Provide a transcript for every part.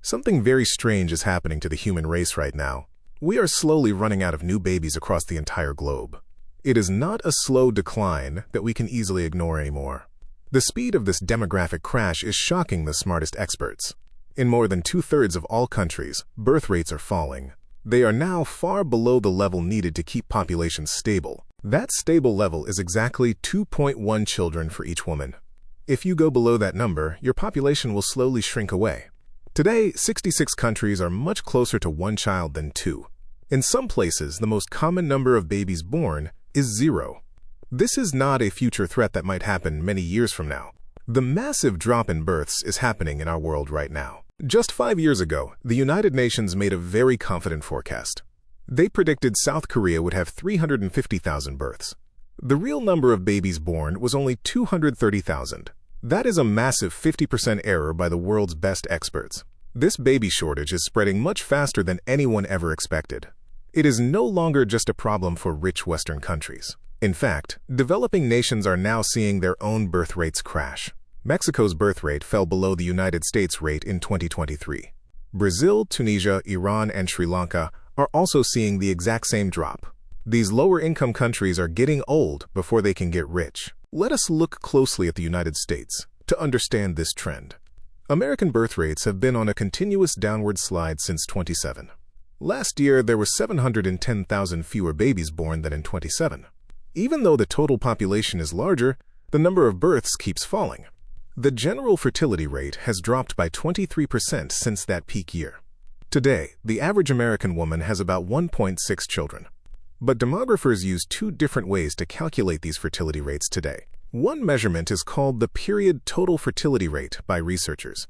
Something very strange is happening to the human race right now. We are slowly running out of new babies across the entire globe. It is not a slow decline that we can easily ignore anymore. The speed of this demographic crash is shocking the smartest experts. In more than two-thirds of all countries, birth rates are falling. They are now far below the level needed to keep populations stable. That stable level is exactly 2.1 children for each woman. If you go below that number, your population will slowly shrink away. Today, 66 countries are much closer to one child than two. In some places, the most common number of babies born is 0. This is not a future threat that might happen many years from now. The massive drop in births is happening in our world right now. Just 5 years ago, the United Nations made a very confident forecast. They predicted South Korea would have 350,000 births. The real number of babies born was only 230,000. That is a massive 50% error by the world's best experts. This baby shortage is spreading much faster than anyone ever expected. It is no longer just a problem for rich Western countries. In fact, developing nations are now seeing their own birth rates crash. Mexico's birth rate fell below the United States rate in 2023. Brazil, Tunisia, Iran, and Sri Lanka are also seeing the exact same drop. These lower-income countries are getting old before they can get rich. Let us look closely at the United States to understand this trend. American birth rates have been on a continuous downward slide since 2007. Last year, there were 710,000 fewer babies born than in 2017. Even though the total population is larger, the number of births keeps falling. The general fertility rate has dropped by 23% since that peak year. Today, the average American woman has about 1.6 children. But demographers use two different ways to calculate these fertility rates today. One measurement is called the period total fertility rate by researchers.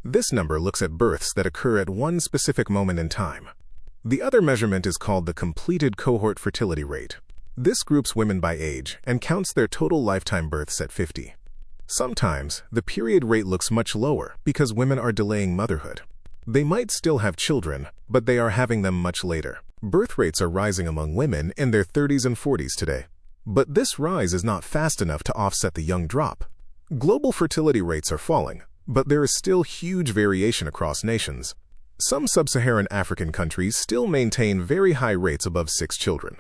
This number looks at births that occur at one specific moment in time. The other measurement is called the completed cohort fertility rate. This groups women by age and counts their total lifetime births at 50. Sometimes, the period rate looks much lower because women are delaying motherhood. They might still have children, but they are having them much later. Birth rates are rising among women in their 30s and 40s today. But this rise is not fast enough to offset the young drop. Global fertility rates are falling, but there is still huge variation across nations. Some sub-Saharan African countries still maintain very high rates above 6 children.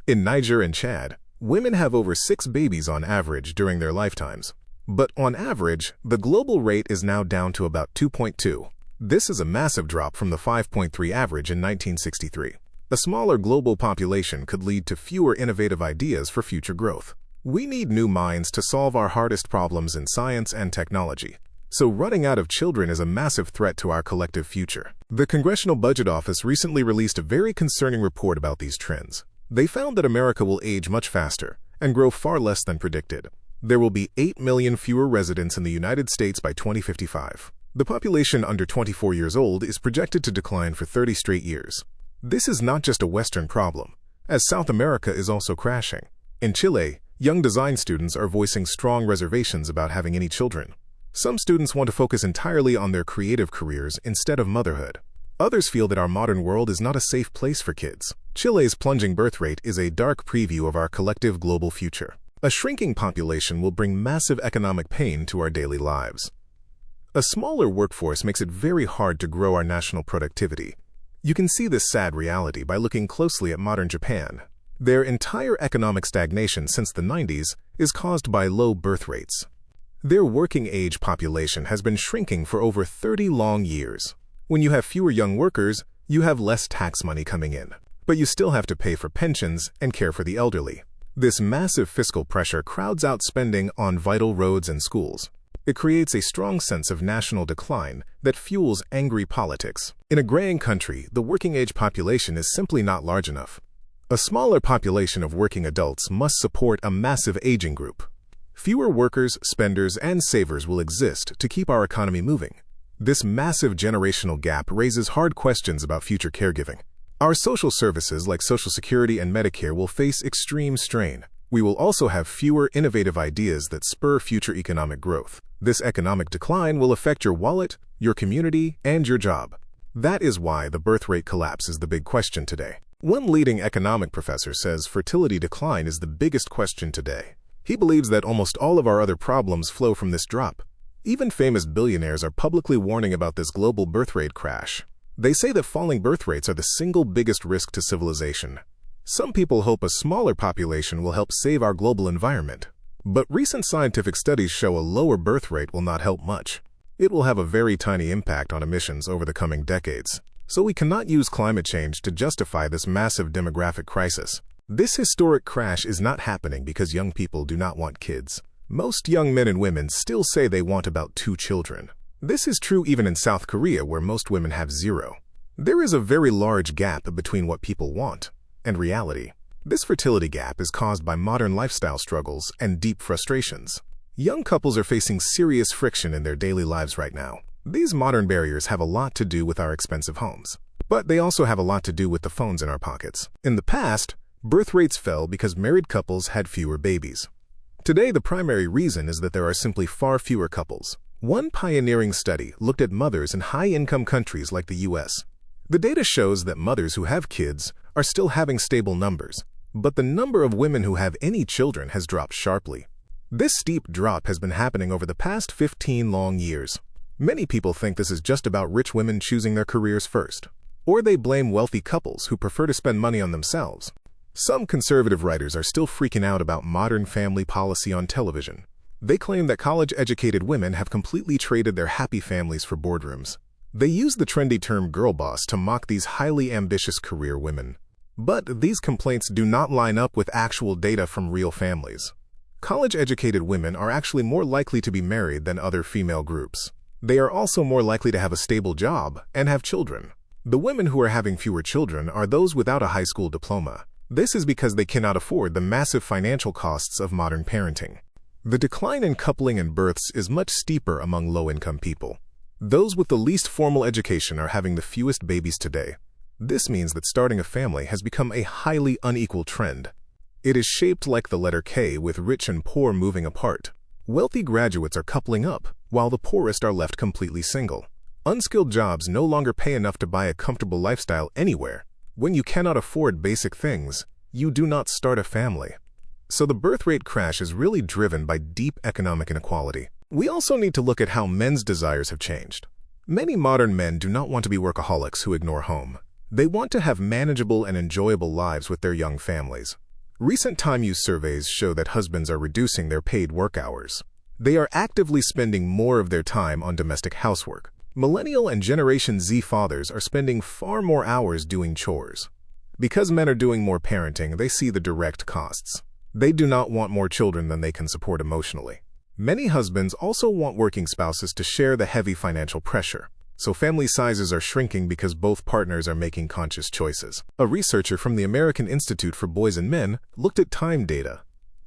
In Niger and Chad, women have over 6 babies on average during their lifetimes. But on average, the global rate is now down to about 2.2. This is a massive drop from the 5.3 average in 1963. A smaller global population could lead to fewer innovative ideas for future growth. We need new minds to solve our hardest problems in science and technology. So running out of children is a massive threat to our collective future. The Congressional Budget Office recently released a very concerning report about these trends. They found that America will age much faster and grow far less than predicted. There will be 8 million fewer residents in the United States by 2055. The population under 24 years old is projected to decline for 30 straight years. This is not just a Western problem, as South America is also crashing. In Chile, young design students are voicing strong reservations about having any children. Some students want to focus entirely on their creative careers instead of motherhood. Others feel that our modern world is not a safe place for kids. Chile's plunging birth rate is a dark preview of our collective global future. A shrinking population will bring massive economic pain to our daily lives. A smaller workforce makes it very hard to grow our national productivity. You can see this sad reality by looking closely at modern Japan. Their entire economic stagnation since the 90s is caused by low birth rates. Their working-age population has been shrinking for over 30 long years. When you have fewer young workers, you have less tax money coming in, but you still have to pay for pensions and care for the elderly. This massive fiscal pressure crowds out spending on vital roads and schools. It creates a strong sense of national decline that fuels angry politics. In a graying country, the working-age population is simply not large enough. A smaller population of working adults must support a massive aging group. Fewer workers, spenders, and savers will exist to keep our economy moving. This massive generational gap raises hard questions about future caregiving. Our social services like Social Security and Medicare will face extreme strain. We will also have fewer innovative ideas that spur future economic growth. This economic decline will affect your wallet, your community, and your job. That is why the birth rate collapse is the big question today. One leading economic professor says fertility decline is the biggest question today. He believes that almost all of our other problems flow from this drop. Even famous billionaires are publicly warning about this global birth rate crash. They say that falling birth rates are the single biggest risk to civilization. Some people hope a smaller population will help save our global environment. But recent scientific studies show a lower birth rate will not help much. It will have a very tiny impact on emissions over the coming decades. So we cannot use climate change to justify this massive demographic crisis. This historic crash is not happening because young people do not want kids. Most young men and women still say they want about 2 children. This is true even in South Korea, where most women have 0. There is a very large gap between what people want and reality. This fertility gap is caused by modern lifestyle struggles and deep frustrations. Young couples are facing serious friction in their daily lives right now. These modern barriers have a lot to do with our expensive homes, but they also have a lot to do with the phones in our pockets. In the past, birth rates fell because married couples had fewer babies. Today, the primary reason is that there are simply far fewer couples. One pioneering study looked at mothers in high-income countries like the US. The data shows that mothers who have kids are still having stable numbers, but the number of women who have any children has dropped sharply. This steep drop has been happening over the past 15 long years. Many people think this is just about rich women choosing their careers first, or they blame wealthy couples who prefer to spend money on themselves. Some conservative writers are still freaking out about modern family policy on television. They claim that college-educated women have completely traded their happy families for boardrooms. They use the trendy term girl boss to mock these highly ambitious career women. But these complaints do not line up with actual data from real families. College-educated women are actually more likely to be married than other female groups. They are also more likely to have a stable job and have children. The women who are having fewer children are those without a high school diploma. This is because they cannot afford the massive financial costs of modern parenting. The decline in coupling and births is much steeper among low-income people. Those with the least formal education are having the fewest babies today. This means that starting a family has become a highly unequal trend. It is shaped like the letter K, with rich and poor moving apart. Wealthy graduates are coupling up, while the poorest are left completely single. Unskilled jobs no longer pay enough to buy a comfortable lifestyle anywhere. When you cannot afford basic things, you do not start a family. So the birth rate crash is really driven by deep economic inequality. We also need to look at how men's desires have changed. Many modern men do not want to be workaholics who ignore home. They want to have manageable and enjoyable lives with their young families. Recent time use surveys show that husbands are reducing their paid work hours. They are actively spending more of their time on domestic housework. Millennial and Generation Z fathers are spending far more hours doing chores. Because men are doing more parenting, they see the direct costs. They do not want more children than they can support emotionally. Many husbands also want working spouses to share the heavy financial pressure. So family sizes are shrinking because both partners are making conscious choices. A researcher from the American Institute for Boys and Men looked at time data.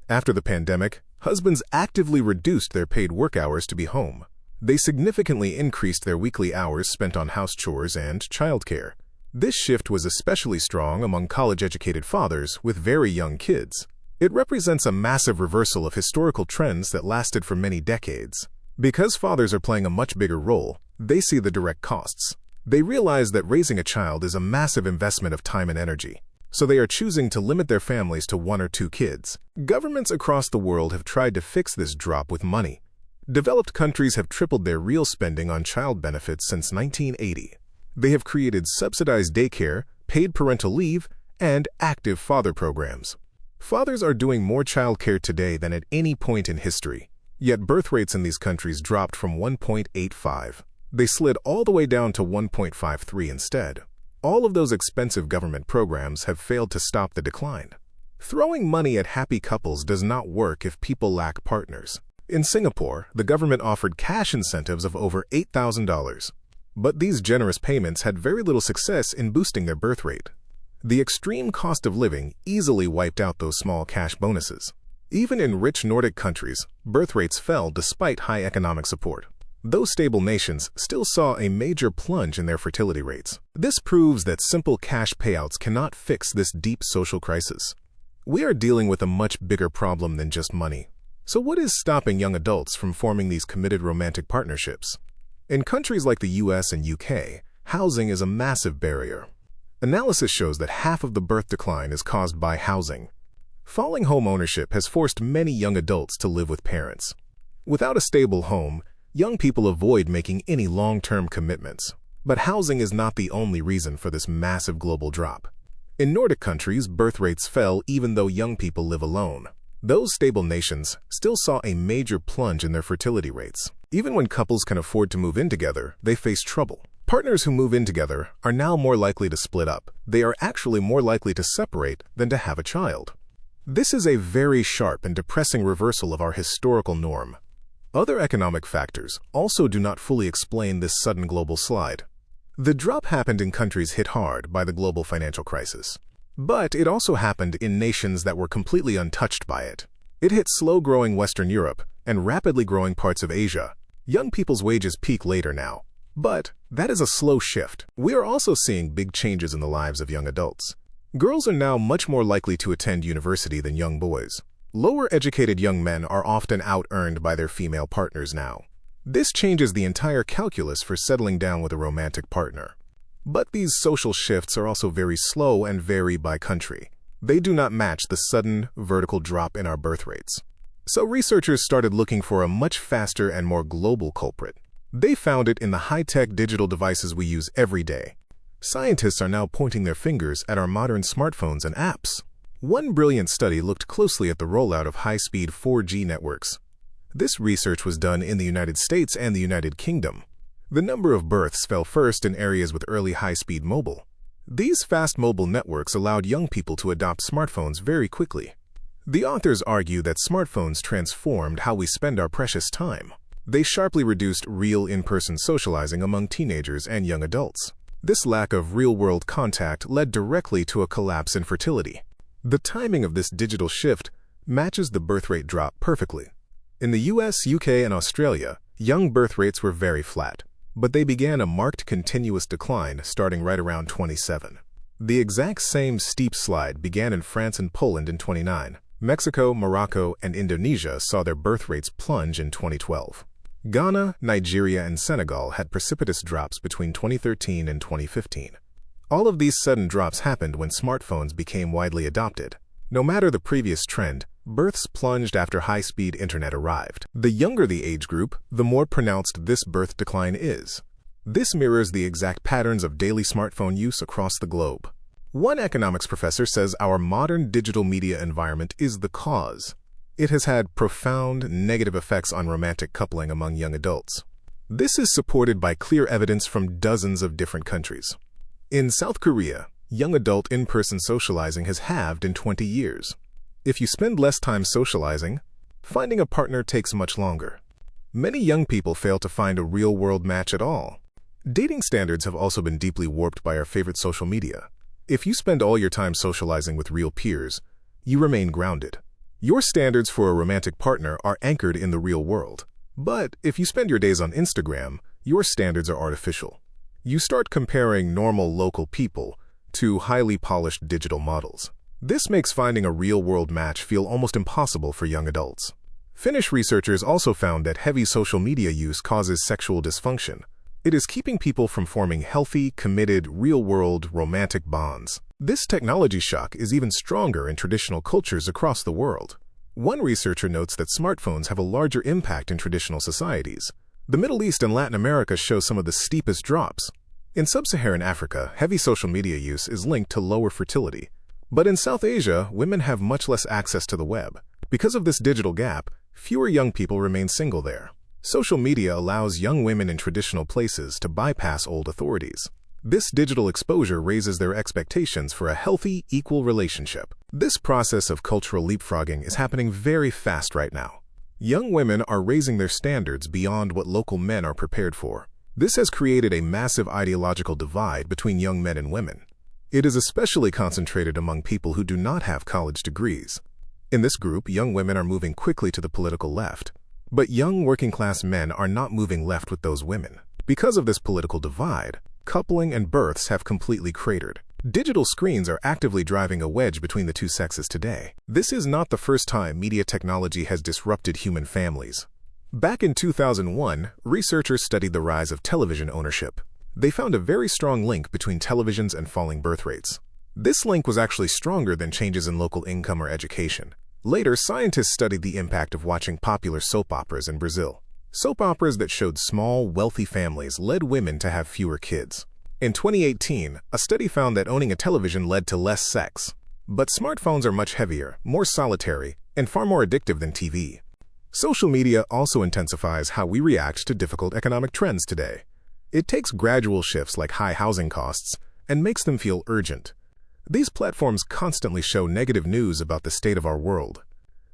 After the pandemic, husbands actively reduced their paid work hours to be home. They significantly increased their weekly hours spent on house chores and childcare. This shift was especially strong among college-educated fathers with very young kids. It represents a massive reversal of historical trends that lasted for many decades. Because fathers are playing a much bigger role, they see the direct costs. They realize that raising a child is a massive investment of time and energy, so they are choosing to limit their families to 1 or 2 kids. Governments across the world have tried to fix this drop with money. Developed countries have tripled their real spending on child benefits since 1980. They have created subsidized daycare, paid parental leave, and active father programs. Fathers are doing more childcare today than at any point in history. Yet birth rates in these countries dropped from 1.85. They slid all the way down to 1.53 instead. All of those expensive government programs have failed to stop the decline. Throwing money at happy couples does not work if people lack partners. In Singapore, the government offered cash incentives of over $8,000. But these generous payments had very little success in boosting their birth rate. The extreme cost of living easily wiped out those small cash bonuses. Even in rich Nordic countries, birth rates fell despite high economic support. Those stable nations still saw a major plunge in their fertility rates. This proves that simple cash payouts cannot fix this deep social crisis. We are dealing with a much bigger problem than just money. So what is stopping young adults from forming these committed romantic partnerships? In countries like the US and UK, housing is a massive barrier. Analysis shows that half of the birth decline is caused by housing. Falling home ownership has forced many young adults to live with parents. Without a stable home, Young people avoid making any long-term commitments. But housing is not the only reason for this massive global drop. In Nordic countries, birth rates fell even though young people live alone. Those stable nations still saw a major plunge in their fertility rates. Even when couples can afford to move in together, they face trouble. Partners who move in together are now more likely to split up. They are actually more likely to separate than to have a child. This is a very sharp and depressing reversal of our historical norm. Other economic factors also do not fully explain this sudden global slide. The drop happened in countries hit hard by the global financial crisis. But it also happened in nations that were completely untouched by it. It hit slow-growing Western Europe and rapidly growing parts of Asia. Young people's wages peak later now. But that is a slow shift. We are also seeing big changes in the lives of young adults. Girls are now much more likely to attend university than young boys. Lower-educated young men are often out-earned by their female partners now. This changes the entire calculus for settling down with a romantic partner. But these social shifts are also very slow and vary by country. They do not match the sudden, vertical drop in our birth rates. So researchers started looking for a much faster and more global culprit. They found it in the high-tech digital devices we use every day. Scientists are now pointing their fingers at our modern smartphones and apps. One brilliant study looked closely at the rollout of high-speed 4G networks. This research was done in the United States and the United Kingdom. The number of births fell first in areas with early high-speed mobile. These fast mobile networks allowed young people to adopt smartphones very quickly. The authors argue that smartphones transformed how we spend our precious time. They sharply reduced real in-person socializing among teenagers and young adults. This lack of real-world contact led directly to a collapse in fertility. The timing of this digital shift matches the birth rate drop perfectly. In the US, UK, and Australia, young birth rates were very flat, but they began a marked continuous decline starting right around 27. The exact same steep slide began in France and Poland in 29. Mexico, Morocco, and Indonesia saw their birth rates plunge in 2012. Ghana, Nigeria, and Senegal had precipitous drops between 2013 and 2015. All of these sudden drops happened when smartphones became widely adopted. No matter the previous trend, births plunged after high-speed internet arrived. The younger the age group, the more pronounced this birth decline is. This mirrors the exact patterns of daily smartphone use across the globe. One economics professor says our modern digital media environment is the cause. It has had profound negative effects on romantic coupling among young adults. This is supported by clear evidence from dozens of different countries. In South Korea, young adult in-person socializing has halved in 20 years. If you spend less time socializing, finding a partner takes much longer. Many young people fail to find a real-world match at all. Dating standards have also been deeply warped by our favorite social media. If you spend all your time socializing with real peers, you remain grounded. Your standards for a romantic partner are anchored in the real world. But if you spend your days on Instagram, your standards are artificial. You start comparing normal local people to highly polished digital models. This makes finding a real-world match feel almost impossible for young adults. Finnish researchers also found that heavy social media use causes sexual dysfunction. It is keeping people from forming healthy, committed, real-world, romantic bonds. This technology shock is even stronger in traditional cultures across the world. One researcher notes that smartphones have a larger impact in traditional societies. The Middle East and Latin America show some of the steepest drops. In sub-Saharan Africa, heavy social media use is linked to lower fertility. But in South Asia, women have much less access to the web. Because of this digital gap, fewer young people remain single there. Social media allows young women in traditional places to bypass old authorities. This digital exposure raises their expectations for a healthy, equal relationship. This process of cultural leapfrogging is happening very fast right now. Young women are raising their standards beyond what local men are prepared for. This has created a massive ideological divide between young men and women. It is especially concentrated among people who do not have college degrees. In this group, young women are moving quickly to the political left. But young working-class men are not moving left with those women. Because of this political divide, coupling and births have completely cratered. Digital screens are actively driving a wedge between the two sexes today. This is not the first time media technology has disrupted human families. Back in 2001, researchers studied the rise of television ownership. They found a very strong link between televisions and falling birth rates. This link was actually stronger than changes in local income or education. Later, scientists studied the impact of watching popular soap operas in Brazil. Soap operas that showed small, wealthy families led women to have fewer kids. In 2018, a study found that owning a television led to less sex. But smartphones are much heavier, more solitary, and far more addictive than TV. Social media also intensifies how we react to difficult economic trends today. It takes gradual shifts like high housing costs and makes them feel urgent. These platforms constantly show negative news about the state of our world.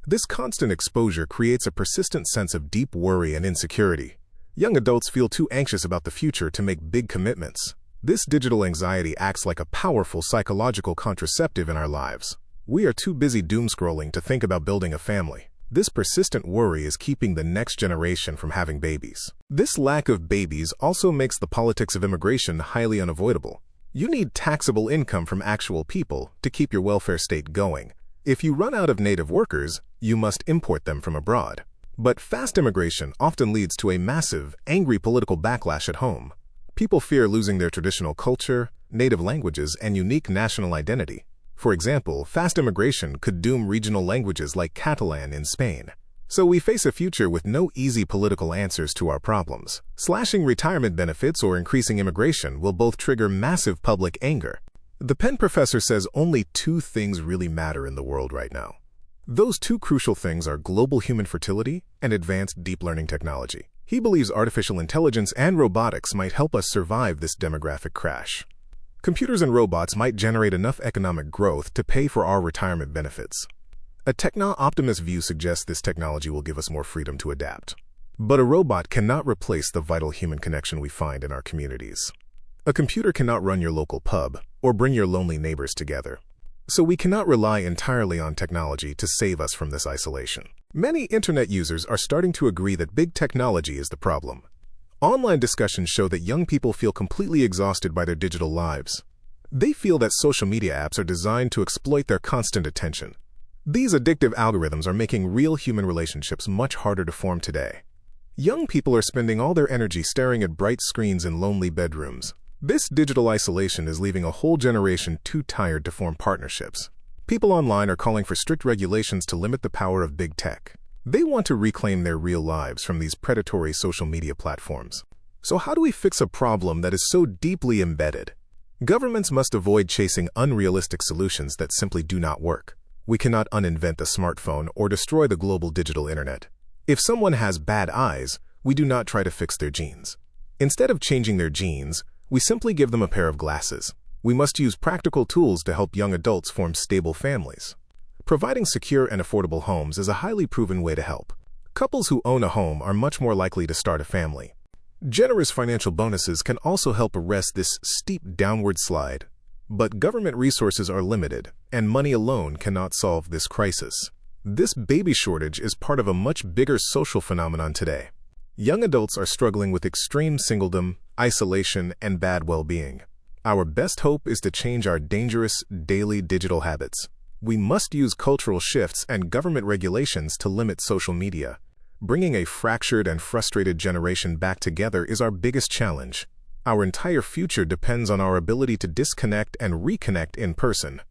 This constant exposure creates a persistent sense of deep worry and insecurity. Young adults feel too anxious about the future to make big commitments. This digital anxiety acts like a powerful psychological contraceptive in our lives. We are too busy doom-scrolling to think about building a family. This persistent worry is keeping the next generation from having babies. This lack of babies also makes the politics of immigration highly unavoidable. You need taxable income from actual people to keep your welfare state going. If you run out of native workers, you must import them from abroad. But fast immigration often leads to a massive, angry political backlash at home. People fear losing their traditional culture, native languages, and unique national identity. For example, fast immigration could doom regional languages like Catalan in Spain. So we face a future with no easy political answers to our problems. Slashing retirement benefits or increasing immigration will both trigger massive public anger. The Penn professor says only two things really matter in the world right now. Those two crucial things are global human fertility and advanced deep learning technology. He believes artificial intelligence and robotics might help us survive this demographic crash. Computers and robots might generate enough economic growth to pay for our retirement benefits. A techno-optimist view suggests this technology will give us more freedom to adapt. But a robot cannot replace the vital human connection we find in our communities. A computer cannot run your local pub or bring your lonely neighbors together. So we cannot rely entirely on technology to save us from this isolation. Many internet users are starting to agree that big technology is the problem. Online discussions show that young people feel completely exhausted by their digital lives. They feel that social media apps are designed to exploit their constant attention. These addictive algorithms are making real human relationships much harder to form today. Young people are spending all their energy staring at bright screens in lonely bedrooms. This digital isolation is leaving a whole generation too tired to form partnerships. People online are calling for strict regulations to limit the power of big tech. They want to reclaim their real lives from these predatory social media platforms. So how do we fix a problem that is so deeply embedded? Governments must avoid chasing unrealistic solutions that simply do not work. We cannot uninvent the smartphone or destroy the global digital internet. If someone has bad eyes, we do not try to fix their genes. Instead of changing their genes, we simply give them a pair of glasses. We must use practical tools to help young adults form stable families. Providing secure and affordable homes is a highly proven way to help. Couples who own a home are much more likely to start a family. Generous financial bonuses can also help arrest this steep downward slide. But government resources are limited, and money alone cannot solve this crisis. This baby shortage is part of a much bigger social phenomenon today. Young adults are struggling with extreme singledom, isolation, and bad well-being. Our best hope is to change our dangerous, daily digital habits. We must use cultural shifts and government regulations to limit social media. Bringing a fractured and frustrated generation back together is our biggest challenge. Our entire future depends on our ability to disconnect and reconnect in person.